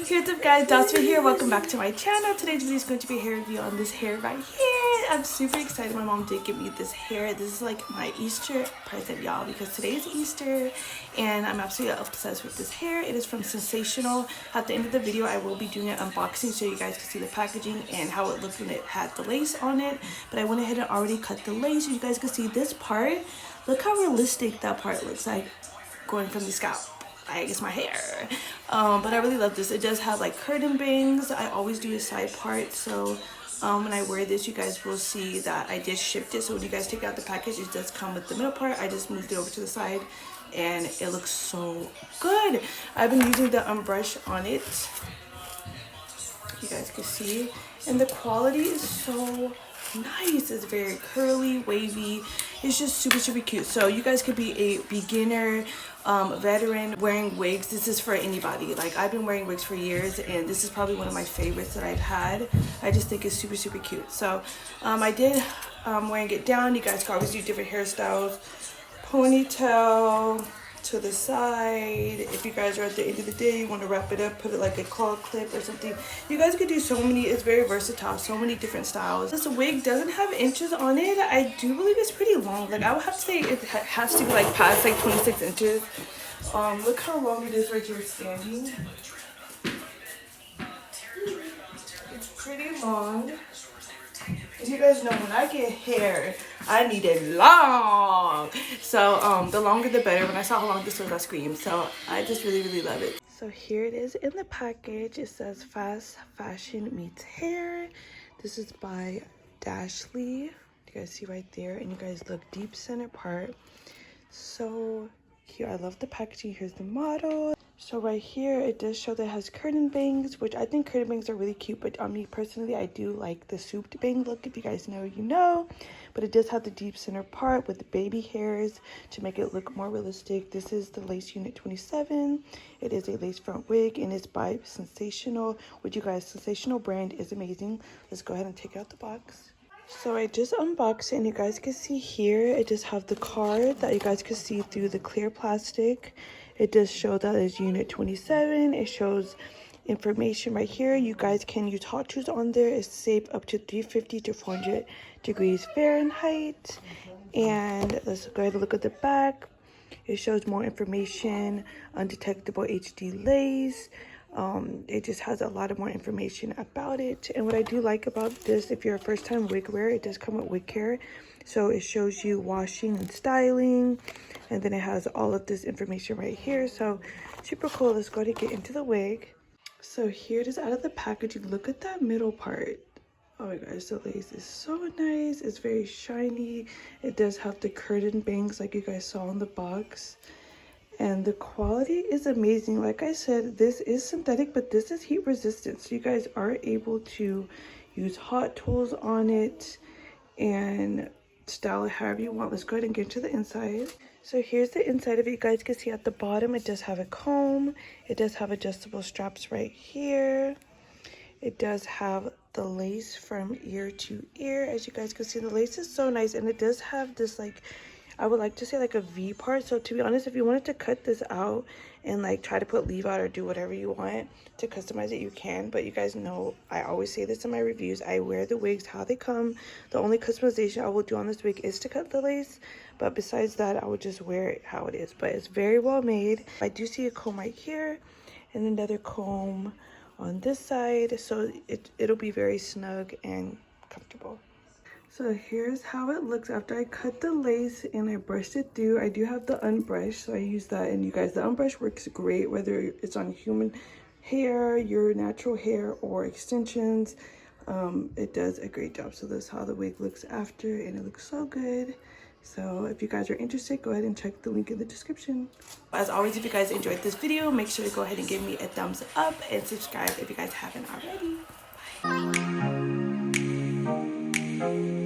What's up guys, Dassahmariee here. Welcome back to my channel. Today's video is going to be a hair review on this hair right here. I'm super excited. My mom did give me this hair. This is like my Easter present, y'all, because today is Easter and I'm absolutely obsessed with this hair. It is from Sensationnel. At the end of the video, I will be doing an unboxing so you guys can see the packaging and how it looked when it had the lace on it. But I went ahead and already cut the lace so you guys can see this part. Look how realistic that part looks like going from the scalp. I guess my hair, but I really love this. It does have like curtain bangs. I always do a side part, so when I wear this, you guys will see that I did shift it. So when you guys take out the package, it does come with the middle part. I just moved it over to the side and it looks so good. I've been using the brush on it, you guys can see, and the quality is so nice. It's very curly, wavy. It's just super cute. So you guys could be a beginner, veteran wearing wigs. This is for anybody. Like, I've been wearing wigs for years and this is probably one of my favorites that I've had. I just think it's super cute. So I did wearing it down. You guys can always do different hairstyles, ponytail to the side. If you guys are at the end of the day, you want to wrap it up, put it like a claw clip or something. You guys could do so many. It's very versatile, so many different styles. This wig doesn't have inches on it. I do believe it's pretty long. Like, I would have to say it has to be like past like 26 inches. Look how long it is right here standing. It's pretty long. And you guys know when I get hair, I need it long. So the longer the better. When I saw how long this was, I screamed. So I just really love it. So here it is in the package. It says fast fashion meets hair. This is by Dashly. You guys see right there, and you guys look deep center part. So here, I love the packaging. Here's the model. So right here, it does show that it has curtain bangs, which I think curtain bangs are really cute, but on me personally, I do like the souped bang look. If you guys know, you know. But it does have the deep center part with the baby hairs to make it look more realistic. This is the lace unit 27. It is a lace front wig and it's by Sensationnel, which, you guys, Sensationnel brand is amazing. Let's go ahead and take out the box. So I just unboxed it and you guys can see here, it does have the card that you guys can see through the clear plastic. It does show that it's unit 27. It shows information right here. You guys can use hot tools on there. It's safe up to 350 to 400 degrees Fahrenheit. And let's go ahead and look at the back. It shows more information, undetectable HD lace. It just has a lot of more information about it. And what I do like about this, if you're a first-time wig wearer, it does come with wig care. So it shows you washing and styling, and then it has all of this information right here. So super cool. Let's go ahead and get into the wig. So here it is out of the packaging. Look at that middle part. Oh my gosh, the lace is so nice. It's very shiny. It does have the curtain bangs like you guys saw in the box. And the quality is amazing. Like I said, this is synthetic, but this is heat resistant. So you guys are able to use hot tools on it and style it however you want. Let's go ahead and get to the inside. So here's the inside of it. You guys can see at the bottom, it does have a comb. It does have adjustable straps right here. It does have the lace from ear to ear. As you guys can see, the lace is so nice. And it does have this, like, I would like to say like a V part. So to be honest, if you wanted to cut this out and like try to put leave out or do whatever you want to customize it, you can. But you guys know, I always say this in my reviews, I wear the wigs how they come. The only customization I will do on this wig is to cut the lace. But besides that, I would just wear it how it is. But it's very well made. I do see a comb right here and another comb on this side. So it'll be very snug and comfortable. So here's how it looks after I cut the lace and I brushed it through. I do have the unbrush, so I use that. And you guys, the unbrush works great whether it's on human hair, your natural hair, or extensions. It does a great job. So this is how the wig looks after, and it looks so good. So if you guys are interested, go ahead and check the link in the description. As always, if you guys enjoyed this video, make sure to go ahead and give me a thumbs up and subscribe if you guys haven't already. Bye.